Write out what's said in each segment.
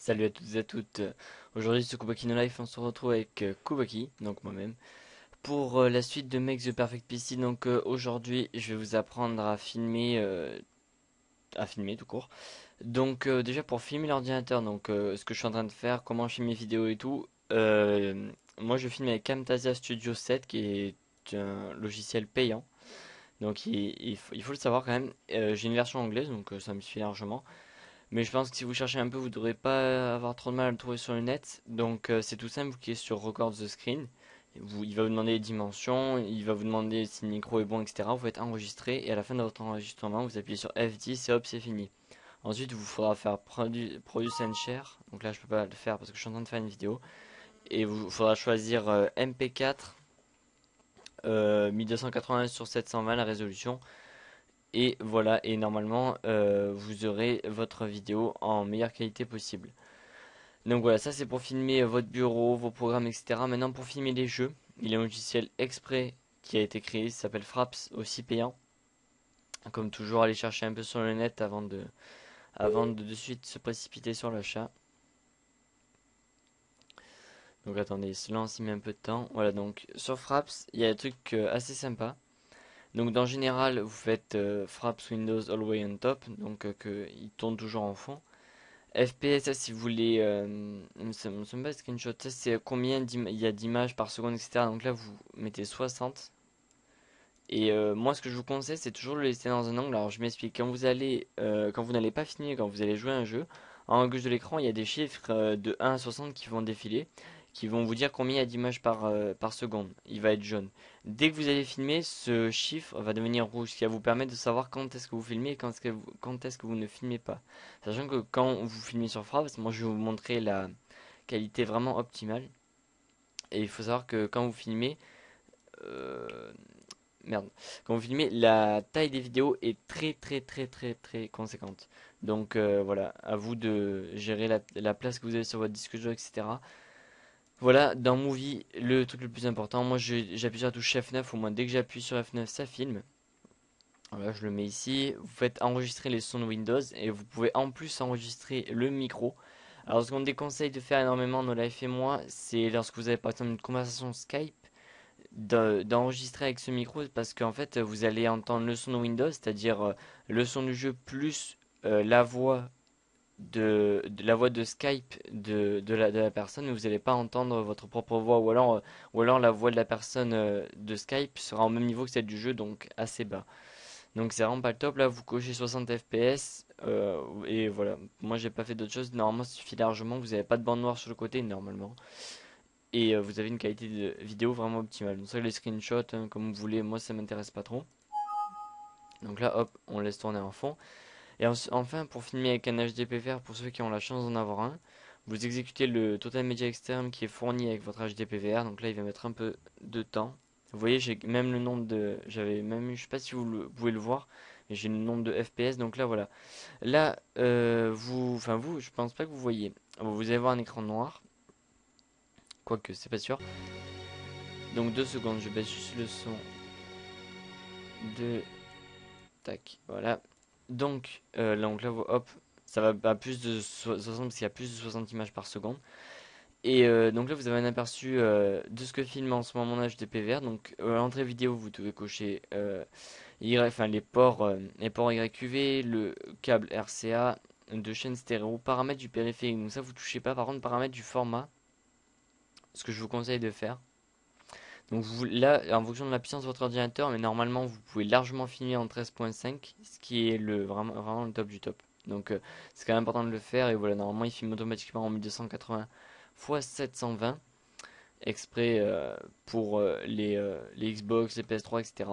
Salut à toutes et à toutes. Aujourd'hui sur Kubaki No Life, on se retrouve avec Kubaki, donc moi-même, pour la suite de Make the Perfect PC. Donc aujourd'hui, je vais vous apprendre à filmer tout court. Donc déjà pour filmer l'ordinateur, donc ce que je suis en train de faire, comment je filme mes vidéos et tout. Moi, je filme avec Camtasia Studio 7, qui est un logiciel payant. Donc il faut le savoir quand même. J'ai une version anglaise, donc ça me suffit largement. Mais je pense que si vous cherchez un peu, vous ne devrez pas avoir trop de mal à le trouver sur le net. Donc c'est tout simple, vous cliquez sur Record the Screen. Il va vous demander les dimensions, il va vous demander si le micro est bon, etc. Vous faites enregistrer et à la fin de votre enregistrement, vous appuyez sur F10 et hop, c'est fini. Ensuite, il vous faudra faire Produce and Share. Donc là, je peux pas le faire parce que je suis en train de faire une vidéo. Et il faudra choisir MP4 1280 sur 720 la résolution. Et voilà, et normalement, vous aurez votre vidéo en meilleure qualité possible. Donc voilà, ça c'est pour filmer votre bureau, vos programmes, etc. Maintenant pour filmer les jeux, il y a un logiciel exprès qui a été créé, il s'appelle Fraps, aussi payant. Comme toujours, allez chercher un peu sur le net avant de suite se précipiter sur l'achat. Donc attendez, cela en s'y met un peu de temps. Voilà, donc sur Fraps, il y a un truc assez sympa. Donc dans général, vous faites Fraps Windows All the Way on Top, donc qu'il tourne toujours en fond. FPS, ça, si vous voulez, ça me semble pas screenshot, ça c'est combien il y a d'images par seconde, etc. Donc là, vous mettez 60. Et moi, ce que je vous conseille, c'est toujours le laisser dans un angle. Alors, je m'explique. Quand vous n'allez pas finir, quand vous allez jouer à un jeu, en haut à gauche de l'écran, il y a des chiffres de 1 à 60 qui vont défiler, qui vont vous dire combien il y a d'images par seconde. Il va être jaune. Dès que vous allez filmer, ce chiffre va devenir rouge, ce qui va vous permettre de savoir quand est-ce que vous filmez et quand est-ce que vous ne filmez pas. Sachant que quand vous filmez sur Fraps, moi je vais vous montrer la qualité vraiment optimale. Et il faut savoir que quand vous filmez, euh, merde. Quand vous filmez, la taille des vidéos est très très très très très conséquente. Donc voilà, à vous de gérer la place que vous avez sur votre disque dur, etc. Voilà, dans Movie, le truc le plus important, moi j'appuie sur la touche F9, au moins dès que j'appuie sur F9, ça filme. Voilà, je le mets ici. Vous faites enregistrer les sons de Windows et vous pouvez en plus enregistrer le micro. Alors ce qu'on déconseille de faire énormément dans Life et moi, c'est lorsque vous avez par exemple une conversation Skype, d'enregistrer avec ce micro parce qu'en fait vous allez entendre le son de Windows, c'est-à-dire le son du jeu plus la voix de la voix de Skype de la personne, mais vous n'allez pas entendre votre propre voix ou alors la voix de la personne de Skype sera au même niveau que celle du jeu, donc assez bas. Donc c'est vraiment pas le top. Là, vous cochez 60 FPS et voilà. Moi, j'ai pas fait d'autre chose. Normalement, ça suffit largement. Vous n'avez pas de bande noire sur le côté normalement. Et vous avez une qualité de vidéo vraiment optimale. Donc ça, les screenshots, hein, comme vous voulez, moi ça m'intéresse pas trop. Donc là, hop, on laisse tourner en fond. Et enfin, pour filmer avec un HDPVR, pour ceux qui ont la chance d'en avoir un, vous exécutez le Total Media Externe qui est fourni avec votre HDPVR. Donc là, il va mettre un peu de temps. Vous voyez, j'ai même le nombre de. J'avais même eu, je sais pas si pouvez le voir, mais j'ai le nombre de FPS. Donc là, voilà. Là, vous, je pense pas que vous voyez. Vous allez voir un écran noir. Quoique, c'est pas sûr. Donc 2 secondes, je baisse juste le son de tac, voilà. Donc là, hop, ça va à plus de 60 parce qu'il y a plus de 60 images par seconde. Et donc là, vous avez un aperçu de ce que filme en ce moment HDPVR. Donc à l'entrée vidéo, vous devez cocher enfin, les ports YQV, le câble RCA, de chaîne stéréo, paramètres du périphérique. Donc ça, vous touchez pas. Par contre, paramètres du format, ce que je vous conseille de faire. Donc là, en fonction de la puissance de votre ordinateur, mais normalement vous pouvez largement filmer en 13.5, ce qui est vraiment, vraiment le top du top. Donc c'est quand même important de le faire et voilà, normalement il filme automatiquement en 1280 x 720, exprès pour les Xbox, les PS3, etc.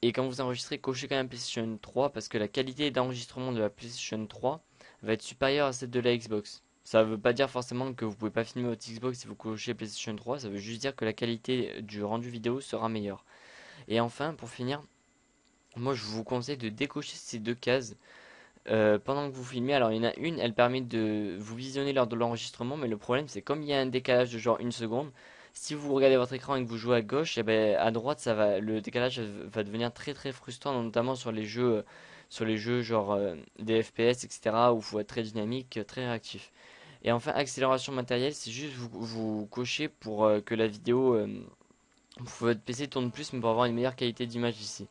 Et quand vous enregistrez, cochez quand même PlayStation 3 parce que la qualité d'enregistrement de la PlayStation 3 va être supérieure à celle de la Xbox. Ça veut pas dire forcément que vous pouvez pas filmer votre Xbox si vous cochez PlayStation 3, ça veut juste dire que la qualité du rendu vidéo sera meilleure. Et enfin, pour finir, moi je vous conseille de décocher ces deux cases pendant que vous filmez. Alors il y en a une, elle permet de vous visionner lors de l'enregistrement, mais le problème c'est comme il y a un décalage de genre 1 seconde, si vous regardez votre écran et que vous jouez à gauche, et ben à droite le décalage va devenir très très frustrant, notamment sur les jeux genre des FPS, etc. où il faut être très dynamique, très réactif. Et enfin, accélération matérielle, c'est juste vous cochez pour que la vidéo pour votre PC tourne plus, mais pour avoir une meilleure qualité d'image ici.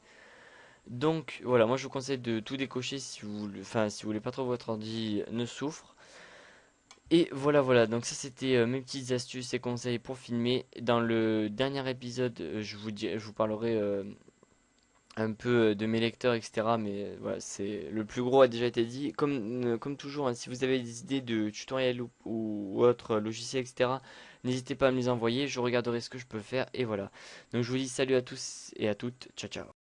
Donc voilà, moi je vous conseille de tout décocher si enfin, si vous voulez pas trop que votre ordi ne souffre. Et voilà, donc ça c'était mes petites astuces et conseils pour filmer. Dans le dernier épisode, je vous parlerai un peu de mes lecteurs, etc. Mais voilà, c'est le plus gros a déjà été dit. Comme toujours, hein, si vous avez des idées de tutoriels ou autres logiciels, etc., n'hésitez pas à me les envoyer. Je regarderai ce que je peux faire. Et voilà. Donc je vous dis salut à tous et à toutes. Ciao, ciao.